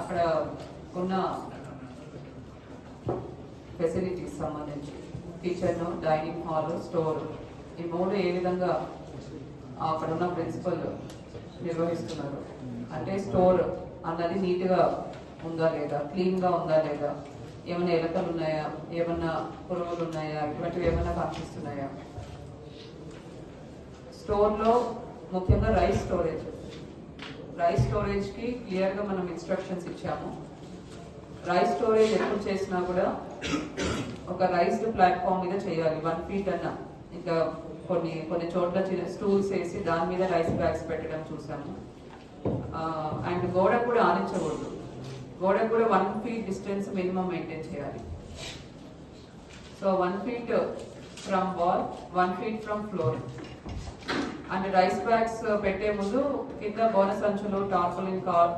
అక్కడ ఉన్న ఫెసిలిటీస్ సంబంధించి కిచెన్, డైనింగ్ హాల్, స్టోర్, ఈ మూడు ఏ విధంగా అక్కడ ఉన్న ప్రిన్సిపల్ నిర్వహిస్తున్నారు అంటే స్టోర్ అన్నది నీట్గా ఉందా లేదా, క్లీన్గా ఉందా లేదా, ఏమైనా ఎలకలు ఉన్నాయా, ఏమన్నా పురుగులు ఉన్నాయా, ఇటువంటివి ఏమైనా కనిపిస్తున్నాయా. స్టోర్లో ముఖ్యంగా రైస్ స్టోరేజ్కి క్లియర్గా మనం ఇన్స్ట్రక్షన్స్ ఇచ్చాము. రైస్ స్టోరేజ్ ఎప్పుడు చేసినా కూడా ఒక రైస్డ్ ప్లాట్ఫామ్ మీద చేయాలి, 1 feet అన్న. ఇంకా కొన్ని చోట్ల స్టూల్స్ వేసి దాని మీద రైస్ బ్యాగ్స్ పెట్టడం చూసాము. అండ్ గోడ కూడా ఆనించకూడదు, గోడ కూడా 1 feet డిస్టెన్స్ మినిమం మెయింటైన్ చేయాలి. So 1 feet from wall, 1 feet from floor. And rice bags పెట్టే ముందు కింద బోనస్ సంచులు, టార్పాలిన్ కవర్